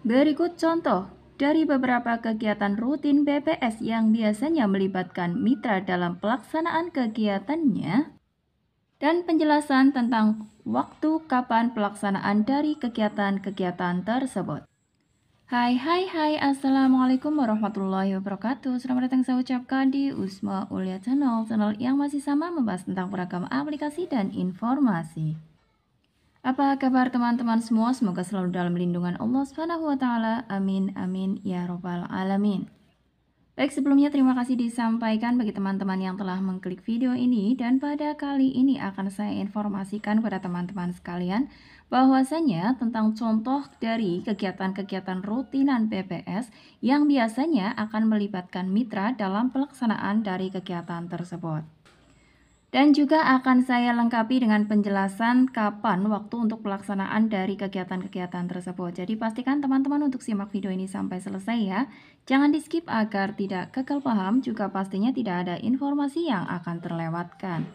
Berikut contoh dari beberapa kegiatan rutin BPS yang biasanya melibatkan mitra dalam pelaksanaan kegiatannya dan penjelasan tentang waktu kapan pelaksanaan dari kegiatan-kegiatan tersebut. Hai, Assalamualaikum warahmatullahi wabarakatuh. Selamat datang saya ucapkan di Usma Ulia Channel yang masih sama membahas tentang beragam aplikasi dan informasi. Apa kabar teman-teman semua? Semoga selalu dalam lindungan Allah Subhanahu wa taala. Amin amin ya robbal alamin. Baik, sebelumnya terima kasih disampaikan bagi teman-teman yang telah mengklik video ini, dan pada kali ini akan saya informasikan kepada teman-teman sekalian bahwasanya tentang contoh dari kegiatan-kegiatan rutinan BPS yang biasanya akan melibatkan mitra dalam pelaksanaan dari kegiatan tersebut. Dan juga akan saya lengkapi dengan penjelasan kapan waktu untuk pelaksanaan dari kegiatan-kegiatan tersebut. Jadi pastikan teman-teman untuk simak video ini sampai selesai ya. Jangan di skip agar tidak gagal paham, juga pastinya tidak ada informasi yang akan terlewatkan.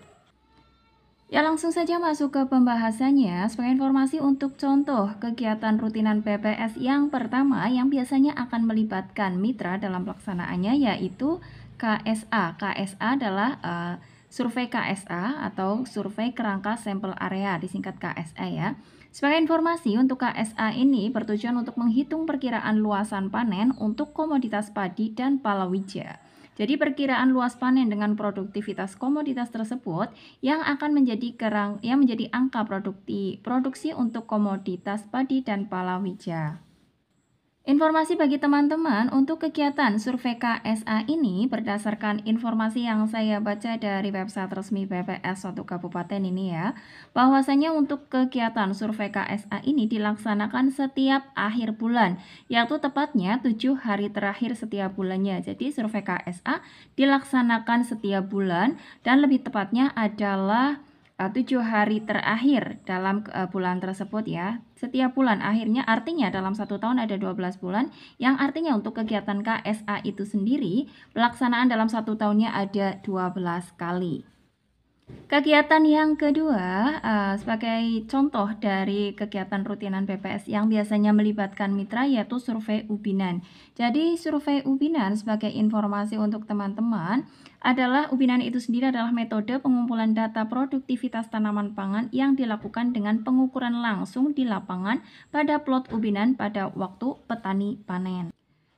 Ya, langsung saja masuk ke pembahasannya. Sebagai informasi untuk contoh kegiatan rutinan PPS yang pertama yang biasanya akan melibatkan mitra dalam pelaksanaannya yaitu KSA. KSA adalah survei KSA atau survei kerangka sampel area, disingkat KSA ya. Sebagai informasi, untuk KSA ini bertujuan untuk menghitung perkiraan luasan panen untuk komoditas padi dan palawija. Jadi perkiraan luas panen dengan produktivitas komoditas tersebut yang akan menjadi angka produksi untuk komoditas padi dan palawija. Informasi bagi teman-teman untuk kegiatan survei KSA ini berdasarkan informasi yang saya baca dari website resmi BPS suatu kabupaten ini ya, bahwasanya untuk kegiatan survei KSA ini dilaksanakan setiap akhir bulan, yaitu tepatnya 7 hari terakhir setiap bulannya. Jadi survei KSA dilaksanakan setiap bulan dan lebih tepatnya adalah 7 hari terakhir dalam bulan tersebut ya. Setiap bulan akhirnya artinya dalam 1 tahun ada 12 bulan, yang artinya untuk kegiatan KSA itu sendiri pelaksanaan dalam 1 tahunnya ada 12 kali. Kegiatan yang kedua, sebagai contoh dari kegiatan rutinan BPS yang biasanya melibatkan mitra yaitu survei ubinan. Jadi survei ubinan sebagai informasi untuk teman-teman adalah ubinan itu sendiri adalah metode pengumpulan data produktivitas tanaman pangan yang dilakukan dengan pengukuran langsung di lapangan pada plot ubinan pada waktu petani panen.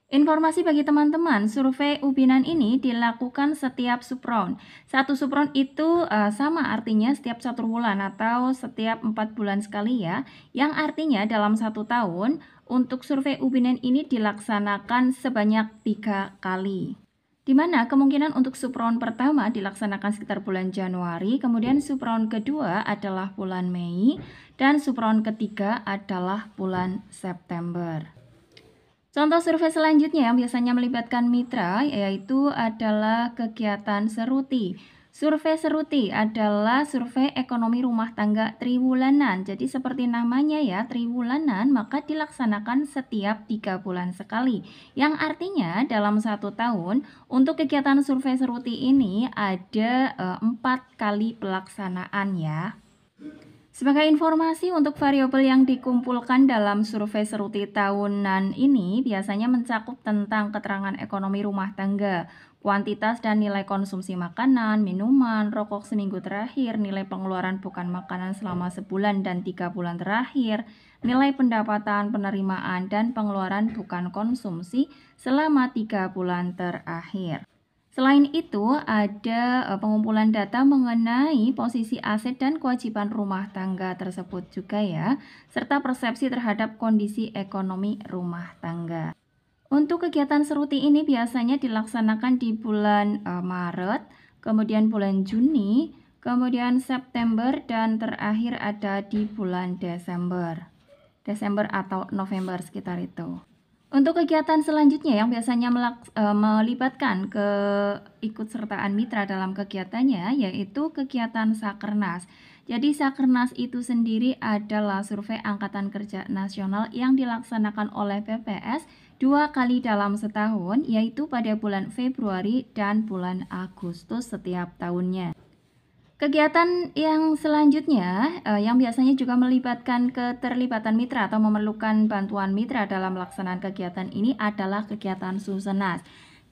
Informasi bagi teman-teman, survei ubinan ini dilakukan setiap subround. Satu subround itu sama artinya setiap 1 bulan atau setiap 4 bulan sekali ya, yang artinya dalam 1 tahun untuk survei ubinan ini dilaksanakan sebanyak 3 kali. Di mana kemungkinan untuk subround pertama dilaksanakan sekitar bulan Januari, kemudian subround kedua adalah bulan Mei, dan subround ketiga adalah bulan September. Contoh survei selanjutnya yang biasanya melibatkan mitra yaitu adalah kegiatan seruti. Survei seruti adalah survei ekonomi rumah tangga triwulanan. Jadi seperti namanya ya, triwulanan, maka dilaksanakan setiap 3 bulan sekali. Yang artinya dalam 1 tahun untuk kegiatan survei seruti ini ada 4 kali pelaksanaan ya. Sebagai informasi untuk variabel yang dikumpulkan dalam survei seruti tahunan ini biasanya mencakup tentang keterangan ekonomi rumah tangga, kuantitas dan nilai konsumsi makanan, minuman, rokok seminggu terakhir, nilai pengeluaran bukan makanan selama sebulan dan 3 bulan terakhir, nilai pendapatan, penerimaan, dan pengeluaran bukan konsumsi selama 3 bulan terakhir. Selain itu, ada pengumpulan data mengenai posisi aset dan kewajiban rumah tangga tersebut juga ya, serta persepsi terhadap kondisi ekonomi rumah tangga. Untuk kegiatan seruti ini biasanya dilaksanakan di bulan Maret, kemudian bulan Juni, kemudian September, dan terakhir ada di bulan Desember. Desember atau November sekitar itu. Untuk kegiatan selanjutnya yang biasanya melibatkan keikutsertaan mitra dalam kegiatannya yaitu kegiatan Sakernas. Jadi Sakernas itu sendiri adalah survei Angkatan Kerja Nasional yang dilaksanakan oleh BPS 2 kali dalam setahun, yaitu pada bulan Februari dan bulan Agustus setiap tahunnya. Kegiatan yang selanjutnya, yang biasanya juga melibatkan keterlibatan mitra atau memerlukan bantuan mitra dalam pelaksanaan kegiatan ini adalah kegiatan Susenas.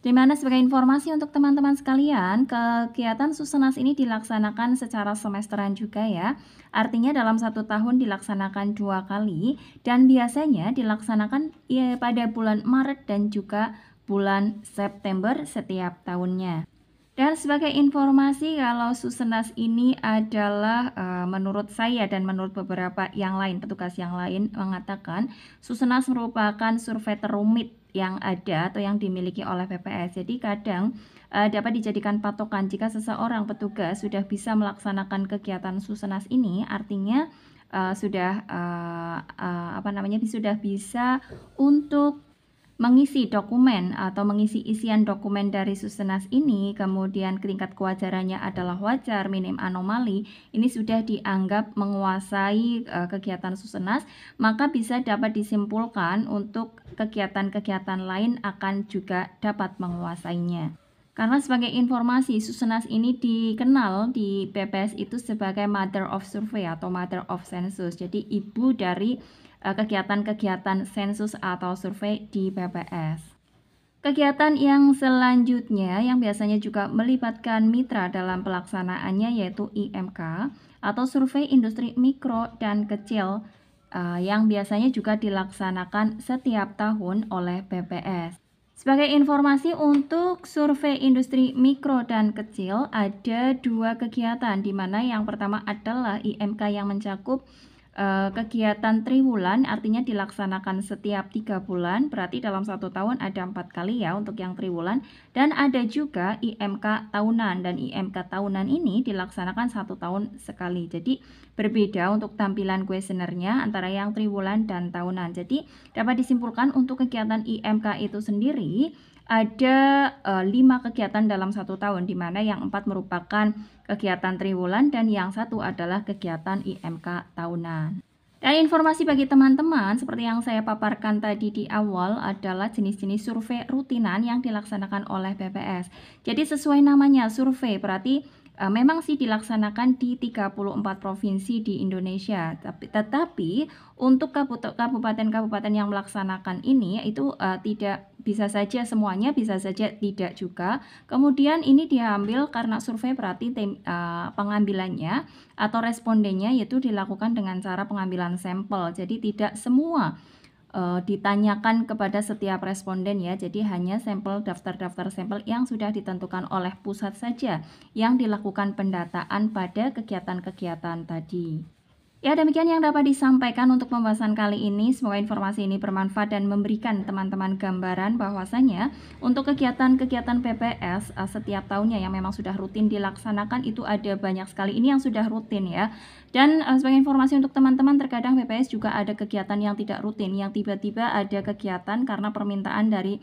Di mana sebagai informasi untuk teman-teman sekalian, kegiatan Susenas ini dilaksanakan secara semesteran juga ya. Artinya dalam 1 tahun dilaksanakan 2 kali dan biasanya dilaksanakan ya, pada bulan Maret dan juga bulan September setiap tahunnya. Dan sebagai informasi kalau Susenas ini adalah menurut saya dan menurut beberapa yang lain, petugas yang lain mengatakan Susenas merupakan survei terumit yang ada atau yang dimiliki oleh PPS. Jadi kadang dapat dijadikan patokan jika seseorang petugas sudah bisa melaksanakan kegiatan Susenas ini, artinya sudah sudah bisa untuk mengisi dokumen atau mengisi isian dokumen dari Susenas ini, kemudian tingkat kewajarannya adalah wajar, minim anomali, ini sudah dianggap menguasai kegiatan Susenas, maka bisa dapat disimpulkan untuk kegiatan-kegiatan lain akan juga dapat menguasainya. Karena sebagai informasi, Susenas ini dikenal di PPS itu sebagai Mother of Survey atau Mother of Census. Jadi ibu dari kegiatan-kegiatan sensus atau survei di PPS. Kegiatan yang selanjutnya yang biasanya juga melibatkan mitra dalam pelaksanaannya yaitu IMK atau Survei Industri Mikro dan Kecil yang biasanya juga dilaksanakan setiap tahun oleh PPS. Sebagai informasi untuk survei industri mikro dan kecil ada 2 kegiatan di mana yang pertama adalah IMK yang mencakup kegiatan triwulan, artinya dilaksanakan setiap 3 bulan, berarti dalam 1 tahun ada 4 kali ya untuk yang triwulan, dan ada juga IMK tahunan, dan IMK tahunan ini dilaksanakan 1 tahun sekali. Jadi berbeda untuk tampilan kuesionernya antara yang triwulan dan tahunan. Jadi dapat disimpulkan untuk kegiatan IMK itu sendiri ada 5 kegiatan dalam 1 tahun, di mana yang 4 merupakan kegiatan triwulan dan yang 1 adalah kegiatan IMK tahunan. Dan informasi bagi teman-teman seperti yang saya paparkan tadi di awal adalah jenis-jenis survei rutinan yang dilaksanakan oleh BPS. Jadi sesuai namanya survei, berarti memang sih dilaksanakan di 34 provinsi di Indonesia, tetapi untuk kabupaten-kabupaten yang melaksanakan ini itu tidak bisa saja semuanya, bisa saja tidak juga. Kemudian ini diambil karena survei berarti pengambilannya atau respondennya yaitu dilakukan dengan cara pengambilan sampel. Jadi tidak semua ditanyakan kepada setiap responden ya. Jadi hanya sampel daftar-daftar sampel yang sudah ditentukan oleh pusat saja yang dilakukan pendataan pada kegiatan-kegiatan tadi. Ya, demikian yang dapat disampaikan untuk pembahasan kali ini. Semoga informasi ini bermanfaat dan memberikan teman-teman gambaran bahwasanya untuk kegiatan-kegiatan PPS setiap tahunnya yang memang sudah rutin dilaksanakan itu ada banyak sekali. Ini yang sudah rutin ya. Dan sebagai informasi untuk teman-teman, terkadang PPS juga ada kegiatan yang tidak rutin, yang tiba-tiba ada kegiatan karena permintaan dari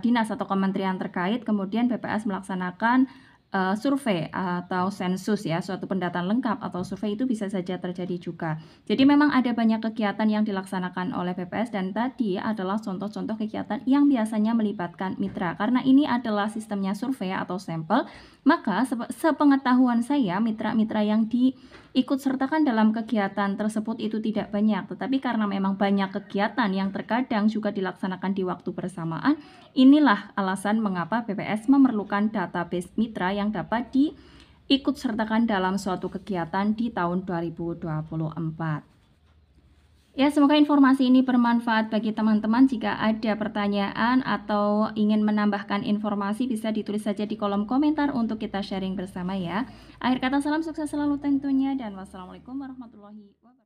dinas atau kementerian terkait, kemudian PPS melaksanakan survei atau sensus ya, suatu pendataan lengkap atau survei itu bisa saja terjadi juga. Jadi memang ada banyak kegiatan yang dilaksanakan oleh PPS dan tadi adalah contoh-contoh kegiatan yang biasanya melibatkan mitra. Karena ini adalah sistemnya survei atau sampel, maka sepengetahuan saya mitra-mitra yang diikut sertakan dalam kegiatan tersebut itu tidak banyak. Tetapi karena memang banyak kegiatan yang terkadang juga dilaksanakan di waktu bersamaan, inilah alasan mengapa PPS memerlukan database mitra yang dapat diikut sertakan dalam suatu kegiatan di tahun 2024. Ya, semoga informasi ini bermanfaat bagi teman-teman. Jika ada pertanyaan atau ingin menambahkan informasi bisa ditulis saja di kolom komentar untuk kita sharing bersama ya. Akhir kata salam sukses selalu tentunya dan wassalamualaikum warahmatullahi wabarakatuh.